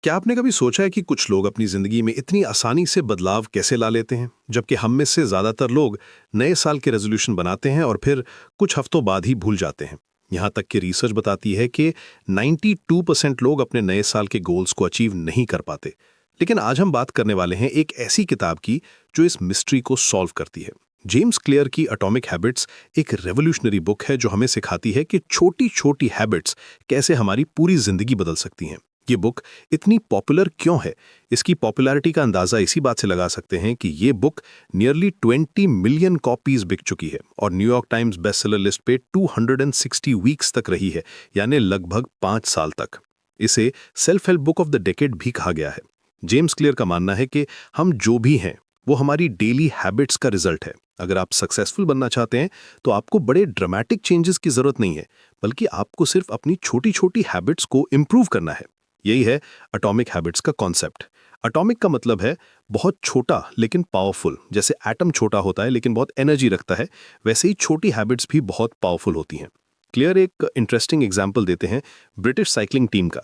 क्या आपने कभी सोचा है कि कुछ लोग अपनी जिंदगी में इतनी आसानी से बदलाव कैसे ला लेते हैं, जबकि हम में से ज्यादातर लोग नए साल के रेजोल्यूशन बनाते हैं और फिर कुछ हफ्तों बाद ही भूल जाते हैं। यहाँ तक कि रिसर्च बताती है कि 92% लोग अपने नए साल के गोल्स को अचीव नहीं कर पाते। लेकिन आज हम बात करने वाले हैं एक ऐसी किताब की जो इस मिस्ट्री को सॉल्व करती है। जेम्स क्लियर की एटॉमिक हैबिट्स एक रेवोल्यूशनरी बुक है जो हमें सिखाती है कि छोटी छोटी हैबिट्स कैसे हमारी पूरी जिंदगी बदल सकती हैं। ये बुक इतनी पॉपुलर क्यों है? इसकी पॉपुलैरिटी का अंदाजा इसी बात से लगा सकते हैं कि ये बुक नियरली 20 मिलियन कॉपीज बिक चुकी है और न्यूयॉर्क टाइम्स बेस्टसेलर लिस्ट पे 260 वीक्स तक रही है, यानी लगभग 5 साल तक। इसे self help book of the decade भी कहा गया है। जेम्स क्लियर का मानना है कि हम जो भी हैं वो हमारी डेली हैबिट्स का रिजल्ट है। अगर आप सक्सेसफुल बनना चाहते हैं तो आपको बड़े ड्रामेटिक चेंजेस की जरूरत नहीं है, बल्कि आपको सिर्फ अपनी छोटी छोटी हैबिट्स को इंप्रूव करना है। यही है एटॉमिक हैबिट्स का कॉन्सेप्ट। एटॉमिक का मतलब है बहुत छोटा लेकिन पावरफुल। जैसे एटम छोटा होता है लेकिन बहुत एनर्जी रखता है, वैसे ही छोटी हैबिट्स भी बहुत पावरफुल होती हैं। क्लियर एक इंटरेस्टिंग एग्जाम्पल देते हैं ब्रिटिश साइकिलिंग टीम का।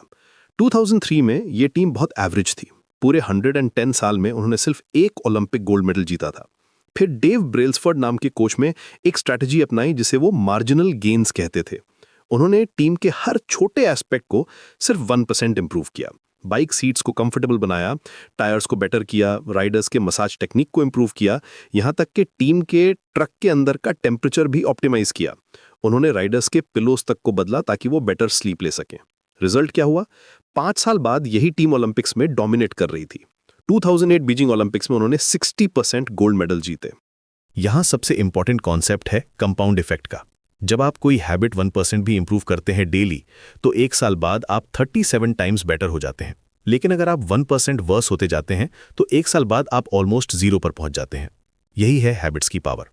2003 में ये टीम बहुत एवरेज थी। पूरे 110 साल में उन्होंने सिर्फ एक ओलंपिक गोल्ड मेडल जीता था। फिर डेव ब्रेल्सफोर्ड नाम के कोच में एक स्ट्रैटेजी अपनाई जिसे वो मार्जिनल गेन्स कहते थे। उन्होंने टीम के हर छोटे एस्पेक्ट को सिर्फ 1% इंप्रूव किया। बाइक सीट्स को कंफर्टेबल बनाया, टायर्स को बेटर किया, राइडर्स के मसाज टेक्निक को इंप्रूव किया, यहाँ तक कि टीम के ट्रक के अंदर का टेम्परेचर भी ऑप्टिमाइज किया। उन्होंने राइडर्स के पिलोस तक को बदला ताकि वो बेटर स्लीप ले सकें। रिजल्ट क्या हुआ? 5 साल बाद यही टीम ओलंपिक्स में डोमिनेट कर रही थी। 2008 बीजिंग ओलंपिक्स में उन्होंने 60% गोल्ड मेडल जीते। यहां सबसे इंपॉर्टेंट कॉन्सेप्ट है कंपाउंड इफेक्ट का। जब आप कोई हैबिट 1% भी इंप्रूव करते हैं डेली, तो 1 साल बाद आप 37 टाइम्स बेटर हो जाते हैं। लेकिन अगर आप 1% वर्स होते जाते हैं तो 1 साल बाद आप ऑलमोस्ट 0 पर पहुंच जाते हैं। यही है हैबिट्स की पावर।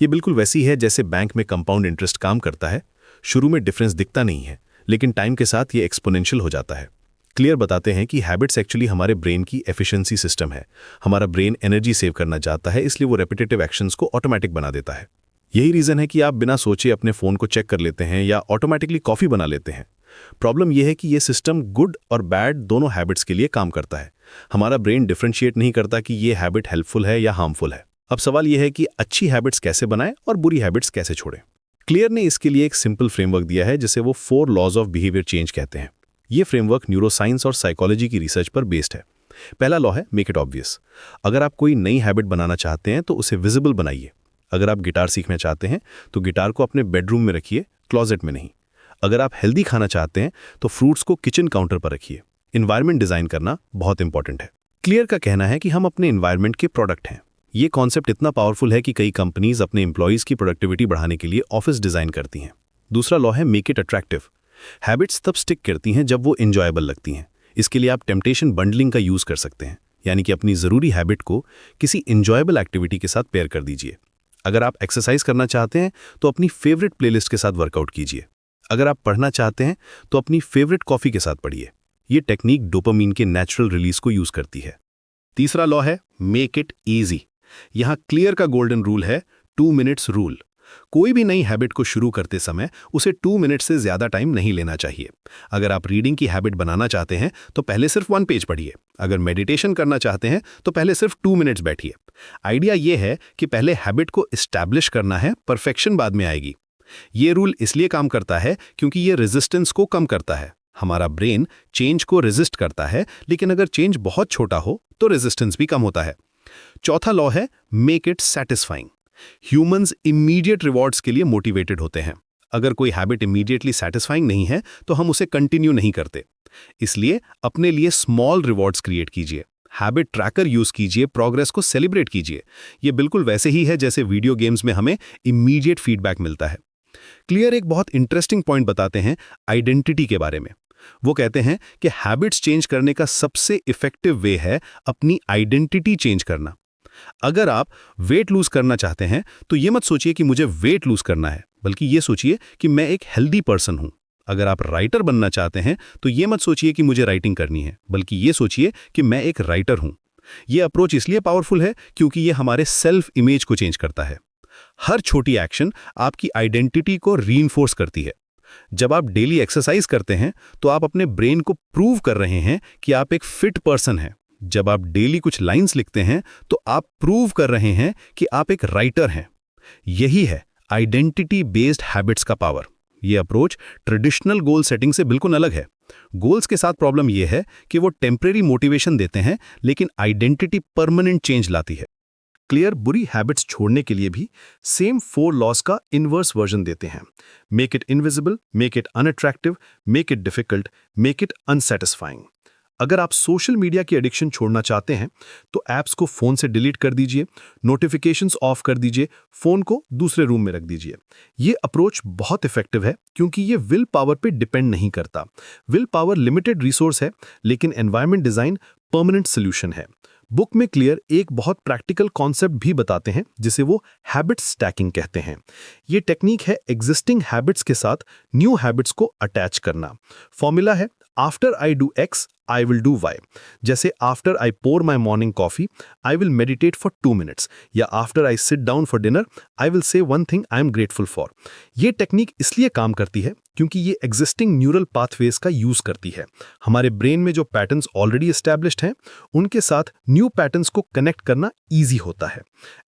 ये बिल्कुल वैसी है जैसे बैंक में कंपाउंड इंटरेस्ट काम करता है। शुरू में डिफरेंस दिखता नहीं है, लेकिन टाइम के साथ ये एक्सपोनेंशियल हो जाता है। क्लियर बताते हैं कि हैबिट्स एक्चुअली हमारे ब्रेन की एफिशिएंसी सिस्टम है। हमारा ब्रेन एनर्जी सेव करना चाहता है, इसलिए वो रेपिटेटिव एक्शंस को ऑटोमेटिक बना देता है। यही रीजन है कि आप बिना सोचे अपने फोन को चेक कर लेते हैं या ऑटोमेटिकली कॉफी बना लेते हैं। प्रॉब्लम यह है कि यह सिस्टम गुड और बैड दोनों हैबिट्स के लिए काम करता है। हमारा ब्रेन डिफरेंशिएट नहीं करता कि यह हैबिट हेल्पफुल है या हार्मफुल है। अब सवाल यह है कि अच्छी हैबिट्स कैसे बनाएं और बुरी हैबिट्स कैसे छोड़ें। क्लियर ने इसके लिए एक सिंपल फ्रेमवर्क दिया है जिसे वो 4 लॉज ऑफ बिहेवियर चेंज कहते हैं। ये फ्रेमवर्क न्यूरोसाइंस और साइकोलॉजी की रिसर्च पर बेस्ड है। पहला लॉ है मेक इट ऑब्वियस। अगर आप कोई नई हैबिट बनाना चाहते हैं तो उसे विजिबल बनाइए। अगर आप गिटार सीखना चाहते हैं तो गिटार को अपने बेडरूम में रखिए, क्लोजेट में नहीं। अगर आप हेल्दी खाना चाहते हैं तो फ्रूट्स को किचन काउंटर पर रखिए। एनवायरनमेंट डिजाइन करना बहुत इंपॉर्टेंट है। क्लियर का कहना है कि हम अपने एनवायरनमेंट के प्रोडक्ट हैं। ये कॉन्सेप्ट इतना पावरफुल है कि कई कंपनीज अपने एम्प्लॉइज की प्रोडक्टिविटी बढ़ाने के लिए ऑफिस डिजाइन करती हैं। दूसरा लॉ है मेक इट अट्रैक्टिव। हैबिट्स तब स्टिक करती हैं जब वो इंजॉयबल लगती हैं। इसके लिए आप टेम्पटेशन बंडलिंग का यूज कर सकते हैं, यानी कि अपनी जरूरी हैबिट को किसी इंजॉयबल एक्टिविटी के साथ पेयर कर दीजिए। अगर आप एक्सरसाइज करना चाहते हैं तो अपनी फेवरेट प्लेलिस्ट के साथ वर्कआउट कीजिए। अगर आप पढ़ना चाहते हैं तो अपनी फेवरेट कॉफी के साथ पढ़िए। ये टेक्निक डोपामीन के नेचुरल रिलीज को यूज करती है। तीसरा लॉ है मेक इट इजी। यहां क्लियर का गोल्डन रूल है 2 मिनट्स रूल। कोई भी नई हैबिट को शुरू करते समय उसे 2 मिनट से ज्यादा टाइम नहीं लेना चाहिए। अगर आप रीडिंग की हैबिट बनाना चाहते हैं तो पहले सिर्फ 1 पेज पढ़िए। अगर मेडिटेशन करना चाहते हैं तो पहले सिर्फ 2 मिनट्स बैठिए। आइडिया यह है कि पहले हैबिट को एस्टैब्लिश करना है, परफेक्शन बाद में आएगी। ये रूल इसलिए काम करता है क्योंकि ये रेजिस्टेंस को कम करता है। हमारा ब्रेन चेंज को रेजिस्ट करता है, लेकिन अगर चेंज बहुत छोटा हो तो रेजिस्टेंस भी कम होता है। चौथा लॉ है make it satisfying. Humans immediate rewards के लिए मोटिवेटेड होते हैं। अगर कोई हैबिट इमीडिएटली सैटिस्फाइंग नहीं है तो हम उसे कंटिन्यू नहीं करते। इसलिए अपने लिए स्मॉल रिवॉर्ड्स क्रिएट कीजिए। हैबिट ट्रैकर यूज कीजिए, प्रोग्रेस को सेलिब्रेट कीजिए। यह बिल्कुल वैसे ही है जैसे वीडियो गेम्स में हमें इमीडिएट फीडबैक मिलता है। क्लियर एक बहुत इंटरेस्टिंग पॉइंट बताते हैं आइडेंटिटी के बारे में। वो कहते हैं कि हैबिट्स चेंज करने का सबसे इफेक्टिव वे है अपनी आइडेंटिटी चेंज करना। अगर आप वेट लूज करना चाहते हैं तो ये मत सोचिए कि मुझे वेट लूज करना है, बल्कि ये सोचिए कि मैं एक हेल्दी पर्सन हूं। अगर आप राइटर बनना चाहते हैं तो ये मत सोचिए कि मुझे राइटिंग करनी है, बल्कि ये सोचिए कि मैं एक राइटर हूं। ये अप्रोच इसलिए पावरफुल है क्योंकि ये हमारे सेल्फ इमेज को चेंज करता है। हर छोटी एक्शन आपकी आइडेंटिटी को रीइंफोर्स करती है। जब आप डेली एक्सरसाइज करते हैं तो आप अपने ब्रेन को प्रूव कर रहे हैं कि आप एक फिट पर्सन हैं। जब आप डेली कुछ लाइंस लिखते हैं तो आप प्रूव कर रहे हैं कि आप एक राइटर हैं। यही है आइडेंटिटी बेस्ड हैबिट्स का पावर। ये अप्रोच ट्रेडिशनल गोल सेटिंग से बिल्कुल अलग है। गोल्स के साथ प्रॉब्लम यह है कि वो टेम्परेरी मोटिवेशन देते हैं, लेकिन आइडेंटिटी परमानेंट चेंज लाती है। क्लियर बुरी हैबिट्स छोड़ने के लिए भी सेम 4 लॉस का इनवर्स वर्जन देते हैं। Make it invisible, make it unattractive, make it difficult, make it unsatisfying. अगर आप सोशल मीडिया की एडिक्शन छोड़ना चाहते हैं तो ऐप्स को फोन से डिलीट कर दीजिए, नोटिफिकेशंस ऑफ कर दीजिए, फोन को दूसरे रूम में रख दीजिए। ये अप्रोच बहुत इफेक्टिव है क्योंकि ये विल पावर पे डिपेंड नहीं करता। विल पावर लिमिटेड रिसोर्स है, लेकिन एनवायरनमेंट डिजाइन परमानेंट सोल्यूशन है। बुक में क्लियर एक बहुत प्रैक्टिकल कॉन्सेप्ट भी बताते हैं जिसे वो हैबिट स्टैकिंग कहते हैं। ये टेक्निक है एग्जिस्टिंग हैबिट्स के साथ न्यू हैबिट्स को अटैच करना। फॉर्मूला है after I do X I will do Y. जैसे after I pour my morning coffee I will meditate for 2 minutes, या after I sit down for dinner I will say one thing I am grateful for. ये technique इसलिए काम करती है क्योंकि ये existing neural pathways का यूज करती है। हमारे ब्रेन में जो पैटर्न्स ऑलरेडी एस्टैब्लिश्ड हैं उनके साथ न्यू पैटर्न्स को कनेक्ट करना ईजी होता है।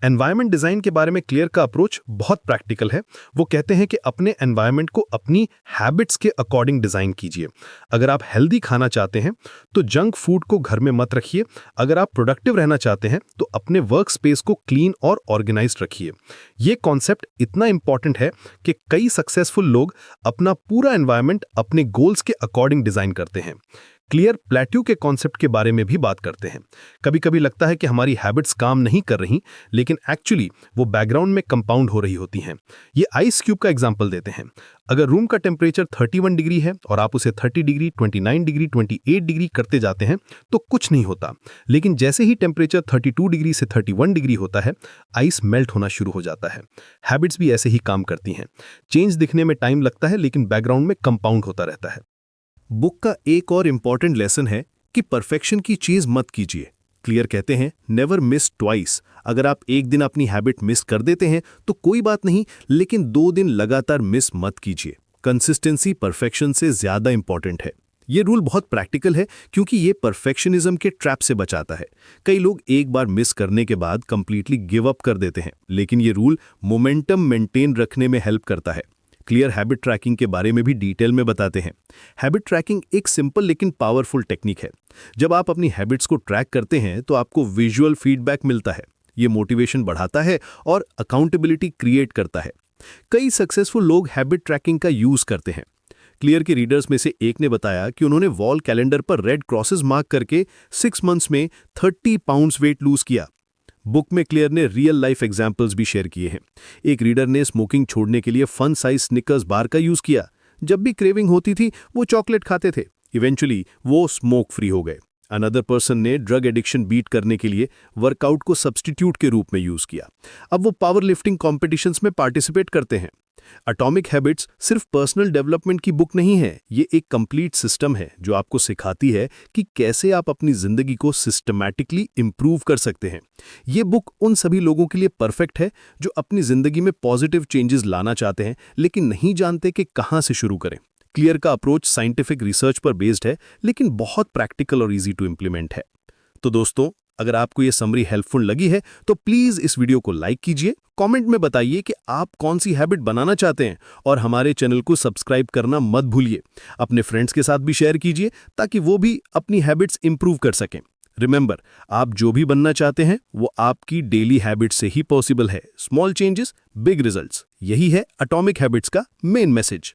एनवायरनमेंट डिजाइन के बारे में क्लियर का अप्रोच बहुत प्रैक्टिकल है। वो कहते हैं कि अपने एनवायरनमेंट को अपनी हैबिट्स के अकॉर्डिंग डिजाइन कीजिए। अगर आप हेल्दी खाना चाहते हैं तो जंक फूड को घर में मत रखिए। अगर आप प्रोडक्टिव रहना चाहते हैं तो अपने वर्क स्पेस को क्लीन और ऑर्गेनाइज्ड रखिए। ये कॉन्सेप्ट इतना इंपॉर्टेंट है कि कई सक्सेसफुल लोग अपना पूरा एनवायरनमेंट अपने गोल्स के अकॉर्डिंग डिजाइन करते हैं। क्लियर प्लेट्यू के कॉन्सेप्ट के बारे में भी बात करते हैं। कभी कभी लगता है कि हमारी हैबिट्स काम नहीं कर रही, लेकिन एक्चुअली वो बैकग्राउंड में कंपाउंड हो रही होती हैं। ये आइस क्यूब का एग्जांपल देते हैं। अगर रूम का टेम्परेचर 31 डिग्री है और आप उसे 30 डिग्री, 29 डिग्री, 28 डिग्री करते जाते हैं तो कुछ नहीं होता, लेकिन जैसे ही टेम्परेचर 32 डिग्री से 31 डिग्री होता है, आइस मेल्ट होना शुरू हो जाता है। हैबिट्स भी ऐसे ही काम करती हैं। चेंज दिखने में टाइम लगता है, लेकिन बैकग्राउंड में कंपाउंड होता रहता है। बुक का एक और इंपॉर्टेंट लेसन है कि परफेक्शन की चीज मत कीजिए। क्लियर कहते हैं नेवर मिस ट्वाइस। अगर आप एक दिन अपनी हैबिट मिस कर देते हैं तो कोई बात नहीं, लेकिन 2 दिन लगातार मिस मत कीजिए। कंसिस्टेंसी परफेक्शन से ज्यादा इंपॉर्टेंट है। ये रूल बहुत प्रैक्टिकल है क्योंकि ये परफेक्शनिज्म के ट्रैप से बचाता है। कई लोग एक बार मिस करने के बाद कंप्लीटली गिव अप कर देते हैं, लेकिन ये रूल मोमेंटम मेंटेन रखने में हेल्प करता है। क्लियर हैबिट ट्रैकिंग के बारे में भी डिटेल में बताते हैं। हैबिट ट्रैकिंग एक सिंपल लेकिन पावरफुल टेक्निक है। जब आप अपनी हैबिट्स को ट्रैक करते हैं तो आपको विजुअल फीडबैक मिलता है। ये मोटिवेशन बढ़ाता है और अकाउंटेबिलिटी क्रिएट करता है। कई सक्सेसफुल लोग हैबिट ट्रैकिंग का यूज करते हैं। क्लियर के रीडर्स में से एक ने बताया कि उन्होंने वॉल कैलेंडर पर रेड क्रॉसेस मार्क करके 6 मंथ्स में 30 पाउंड्स वेट लूज किया। बुक में क्लियर ने रियल लाइफ एग्जाम्पल्स भी शेयर किए हैं। एक रीडर ने स्मोकिंग छोड़ने के लिए फन साइज स्निकर्स बार का यूज किया। जब भी क्रेविंग होती थी वो चॉकलेट खाते थे। इवेंचुअली वो स्मोक फ्री हो गए। अनदर पर्सन ने ड्रग एडिक्शन बीट करने के लिए वर्कआउट को सब्स्टिट्यूट के रूप में यूज किया। अब वो पावर लिफ्टिंग कॉम्पिटिशन्स में पार्टिसिपेट करते हैं। एटॉमिक हैबिट्स सिर्फ पर्सनल डेवलपमेंट की बुक नहीं है, ये एक कंप्लीट सिस्टम है जो आपको सिखाती है कि कैसे आप अपनी जिंदगी को सिस्टमैटिकली इंप्रूव कर सकते हैं। ये बुक उन सभी लोगों के लिए परफेक्ट है जो अपनी जिंदगी में पॉजिटिव चेंजेस लाना चाहते हैं लेकिन नहीं जानते कि कहां से शुरू करें। क्लियर का अप्रोच साइंटिफिक रिसर्च पर बेस्ड है, लेकिन बहुत प्रैक्टिकल और इजी टू इंप्लीमेंट है। तो दोस्तों, अगर आपको ये समरी हेल्पफुल लगी है तो प्लीज इस वीडियो को लाइक कीजिए, कमेंट में बताइए कि आप कौन सी हैबिट बनाना चाहते हैं और हमारे चैनल को सब्सक्राइब करना मत भूलिए। अपने फ्रेंड्स के साथ भी शेयर कीजिए ताकि वो भी अपनी हैबिट्स इंप्रूव कर सकें। रिमेंबर, आप जो भी बनना चाहते हैं वो आपकी डेली हैबिट से ही पॉसिबल है। स्मॉल चेंजेस, बिग रिजल्ट्स, यही है एटॉमिक हैबिट्स का मेन मैसेज।